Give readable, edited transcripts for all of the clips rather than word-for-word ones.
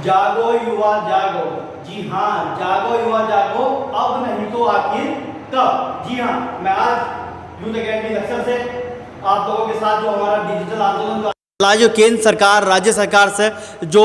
जागो युवा जागो। जी हाँ, जागो युवा जागो, अब नहीं तो आखिर कब। जी हाँ, मैं आज यूथ अकेडमी लक्ष्य से आप लोगों के साथ जो हमारा डिजिटल आंदोलन जो केंद्र सरकार राज्य सरकार से जो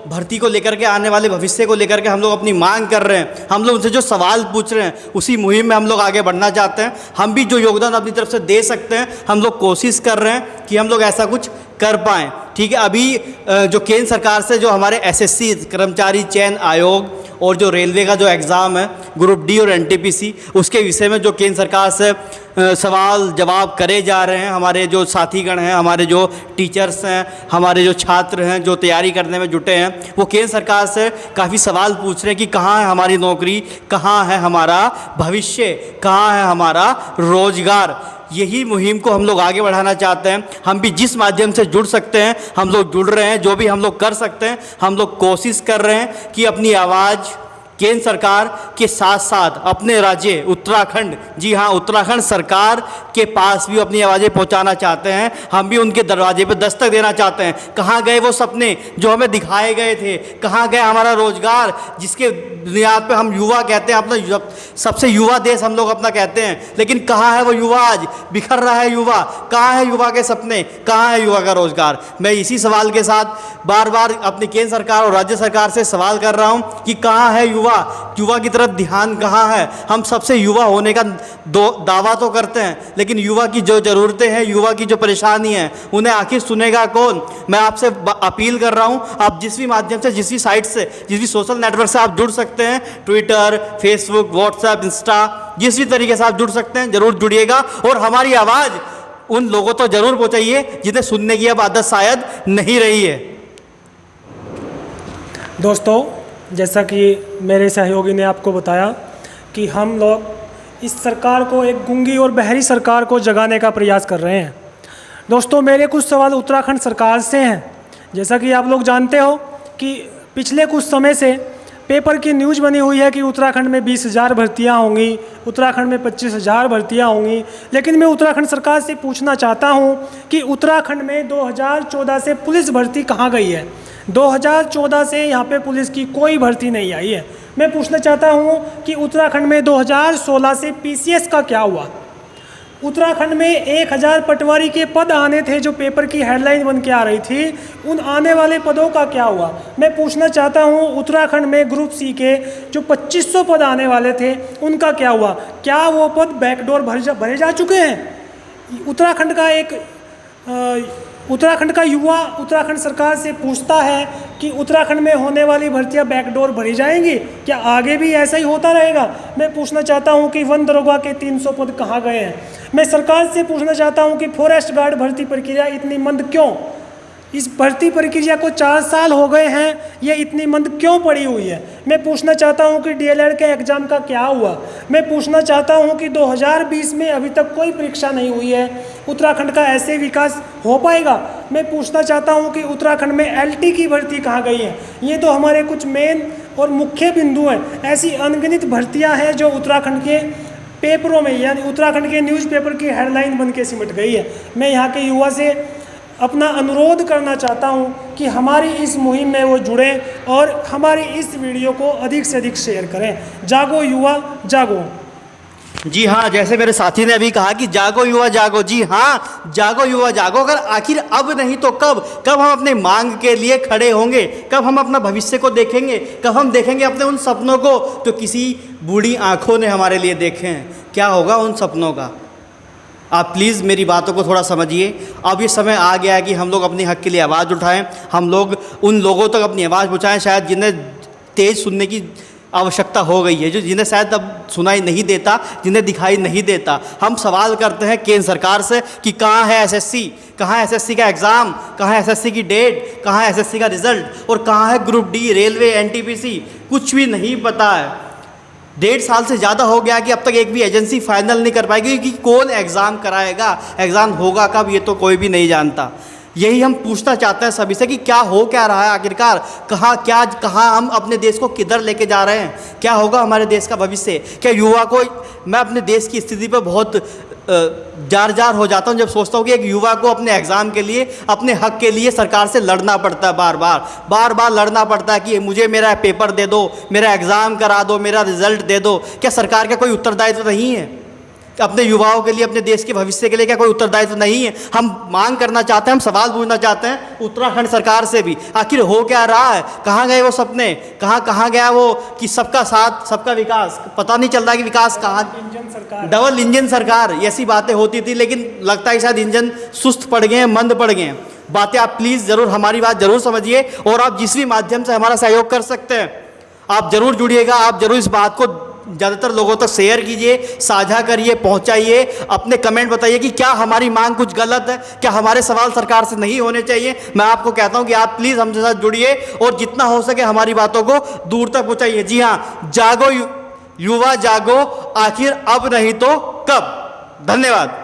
भर्ती को लेकर के आने वाले भविष्य को लेकर के हम लोग अपनी मांग कर रहे हैं, हम लोग उनसे जो सवाल पूछ रहे हैं, उसी मुहिम में हम लोग आगे बढ़ना चाहते हैं। हम भी जो योगदान अपनी तरफ से दे सकते हैं, हम लोग कोशिश कर रहे हैं कि हम लोग ऐसा कुछ कर पाएँ। ठीक है, अभी जो केंद्र सरकार से जो हमारे एसएससी कर्मचारी चयन आयोग और जो रेलवे का जो एग्ज़ाम है ग्रुप डी और एनटीपीसी, उसके विषय में जो केंद्र सरकार से सवाल जवाब करे जा रहे हैं, हमारे जो साथीगण हैं, हमारे जो टीचर्स हैं, हमारे जो छात्र हैं जो तैयारी करने में जुटे हैं, वो केंद्र सरकार से काफ़ी सवाल पूछ रहे हैं कि कहाँ है हमारी नौकरी, कहाँ है हमारा भविष्य, कहाँ है हमारा रोजगार। यही मुहिम को हम लोग आगे बढ़ाना चाहते हैं। हम भी जिस माध्यम से जुड़ सकते हैं हम लोग जुड़ रहे हैं, जो भी हम लोग कर सकते हैं हम लोग कोशिश कर रहे हैं कि अपनी आवाज़ केंद्र सरकार के साथ साथ अपने राज्य उत्तराखंड, जी हाँ उत्तराखंड सरकार के पास भी अपनी आवाज़ें पहुंचाना चाहते हैं। हम भी उनके दरवाजे पर दस्तक देना चाहते हैं। कहाँ गए वो सपने जो हमें दिखाए गए थे, कहाँ गए हमारा रोजगार जिसके बुनियाद पे हम युवा कहते हैं, अपना सबसे युवा देश हम लोग अपना कहते हैं, लेकिन कहाँ है वो युवा? आज बिखर रहा है युवा। कहाँ है युवा के सपने, कहाँ है युवा का रोजगार? मैं इसी सवाल के साथ बार बार अपनी केंद्र सरकार और राज्य सरकार से सवाल कर रहा हूँ कि कहाँ है युवा की तरफ ध्यान कहाँ है? हम सबसे युवा होने का दावा तो करते हैं, लेकिन युवा की जो ज़रूरतें हैं, युवा की जो परेशानी है, उन्हें आखिर सुनेगा कौन? मैं आपसे अपील कर रहा हूँ, आप जिस भी माध्यम से, जिस भी साइट से, जिस भी सोशल नेटवर्क से आप जुड़ सकते हैं, ट्विटर, फेसबुक, व्हाट्सएप, इंस्टा, जिस भी तरीके से आप जुड़ सकते हैं ज़रूर जुड़िएगा और हमारी आवाज़ उन लोगों तो ज़रूर पहुँचाइए जिन्हें सुनने की अब आदत शायद नहीं रही है। दोस्तों, जैसा कि मेरे सहयोगी ने आपको बताया कि हम लोग इस सरकार को, एक गूंगी और बहरी सरकार को जगाने का प्रयास कर रहे हैं। दोस्तों, मेरे कुछ सवाल उत्तराखंड सरकार से हैं। जैसा कि आप लोग जानते हो कि पिछले कुछ समय से पेपर की न्यूज़ बनी हुई है कि उत्तराखंड में 20,000 भर्तियाँ होंगी, उत्तराखंड में 25,000 भर्तियाँ होंगी। लेकिन मैं उत्तराखंड सरकार से पूछना चाहता हूँ कि उत्तराखंड में 2014 से पुलिस भर्ती कहाँ गई है? 2014 से यहाँ पे पुलिस की कोई भर्ती नहीं आई है। मैं पूछना चाहता हूँ कि उत्तराखंड में 2016 से पीसीएस का क्या हुआ? उत्तराखंड में 1000 पटवारी के पद आने थे जो पेपर की हेडलाइन बन के आ रही थी, उन आने वाले पदों का क्या हुआ? मैं पूछना चाहता हूँ उत्तराखंड में ग्रुप सी के जो 2500 पद आने वाले थे उनका क्या हुआ? क्या वो पद बैकडोर भरे जा चुके हैं? उत्तराखंड का युवा उत्तराखंड सरकार से पूछता है कि उत्तराखंड में होने वाली भर्तियां बैकडोर भरी जाएंगी, क्या आगे भी ऐसा ही होता रहेगा? मैं पूछना चाहता हूं कि वन दरोगा के 300 पद कहां गए हैं? मैं सरकार से पूछना चाहता हूं कि फॉरेस्ट गार्ड भर्ती प्रक्रिया इतनी मंद क्यों? इस भर्ती प्रक्रिया को 4 साल हो गए हैं, ये इतनी मंद क्यों पड़ी हुई है? मैं पूछना चाहता हूं कि डीएलएड के एग्ज़ाम का क्या हुआ? मैं पूछना चाहता हूं कि 2020 में अभी तक कोई परीक्षा नहीं हुई है, उत्तराखंड का ऐसे विकास हो पाएगा? मैं पूछना चाहता हूं कि उत्तराखंड में एलटी की भर्ती कहाँ गई है? ये तो हमारे कुछ मेन और मुख्य बिंदु हैं। ऐसी अनगिनत भर्तियाँ हैं जो उत्तराखंड के पेपरों में, यानी उत्तराखंड के न्यूज़पेपर की हेडलाइन बन के सिमट गई है। मैं यहाँ के युवा से अपना अनुरोध करना चाहता हूं कि हमारी इस मुहिम में वो जुड़ें और हमारी इस वीडियो को अधिक से अधिक शेयर करें। जागो युवा जागो। जी हाँ, जैसे मेरे साथी ने अभी कहा कि जागो युवा जागो। जी हाँ, जागो युवा जागो। अगर आखिर अब नहीं तो कब हम अपने मांग के लिए खड़े होंगे? कब हम अपना भविष्य को देखेंगे? कब हम देखेंगे अपने उन सपनों को तो किसी बूढ़ी आंखों ने हमारे लिए देखे हैं? क्या होगा उन सपनों का? आप प्लीज़ मेरी बातों को थोड़ा समझिए। अब ये समय आ गया है कि हम लोग अपने हक़ के लिए आवाज़ उठाएं। हम लोग उन लोगों तक अपनी आवाज़ पहुँचाएं शायद जिन्हें तेज़ सुनने की आवश्यकता हो गई है, जो जिन्हें शायद अब सुनाई नहीं देता, जिन्हें दिखाई नहीं देता। हम सवाल करते हैं केंद्र सरकार से कि कहाँ है एसएससी, कहाँ है एसएससी का एग्ज़ाम, कहाँ है एसएससी की डेट, कहाँ है एसएससी का रिज़ल्ट और कहाँ है ग्रुप डी, रेलवे, एनटीपीसी? कुछ भी नहीं पता है। 1.5 साल से ज़्यादा हो गया कि अब तक एक भी एजेंसी फाइनल नहीं कर पाएगी कि कौन एग्ज़ाम कराएगा, एग्ज़ाम होगा कब, ये तो कोई भी नहीं जानता। यही हम पूछना चाहते हैं सभी से कि क्या हो क्या रहा है आखिरकार? कहाँ हम अपने देश को किधर लेके जा रहे हैं? क्या होगा हमारे देश का भविष्य? क्या युवा को, मैं अपने देश की स्थिति पर बहुत जार जार हो जाता हूँ जब सोचता हूँ कि एक युवा को अपने एग्ज़ाम के लिए, अपने हक के लिए सरकार से लड़ना पड़ता है, बार बार लड़ना पड़ता है कि मुझे मेरा पेपर दे दो, मेरा एग्ज़ाम करा दो, मेरा रिजल्ट दे दो। क्या सरकार का कोई उत्तरदायित्व नहीं है? अपने युवाओं के लिए, अपने देश के भविष्य के लिए क्या कोई उत्तरदायित्व नहीं है? हम मांग करना चाहते हैं, हम सवाल पूछना चाहते हैं उत्तराखंड सरकार से भी, आखिर हो क्या रहा है? कहाँ गए वो सपने? कहाँ गया वो कि सबका साथ सबका विकास? पता नहीं चल रहा कि विकास कहाँ। इंजन सरकार, डबल इंजन सरकार, ऐसी बातें होती थी, लेकिन लगता है शायद इंजन सुस्त पड़ गए हैं, मंद पड़ गए हैं। बातें आप प्लीज़ ज़रूर हमारी बात ज़रूर समझिए, और आप जिस भी माध्यम से हमारा सहयोग कर सकते हैं आप ज़रूर जुड़िएगा। आप ज़रूर इस बात को ज़्यादातर लोगों तक शेयर कीजिए, साझा करिए, पहुंचाइए, अपने कमेंट बताइए कि क्या हमारी मांग कुछ गलत है, क्या हमारे सवाल सरकार से नहीं होने चाहिए। मैं आपको कहता हूं कि आप प्लीज़ हमसे साथ जुड़िए और जितना हो सके हमारी बातों को दूर तक पहुंचाइए। जी हाँ, जागो युवा जागो, आखिर अब नहीं तो कब। धन्यवाद।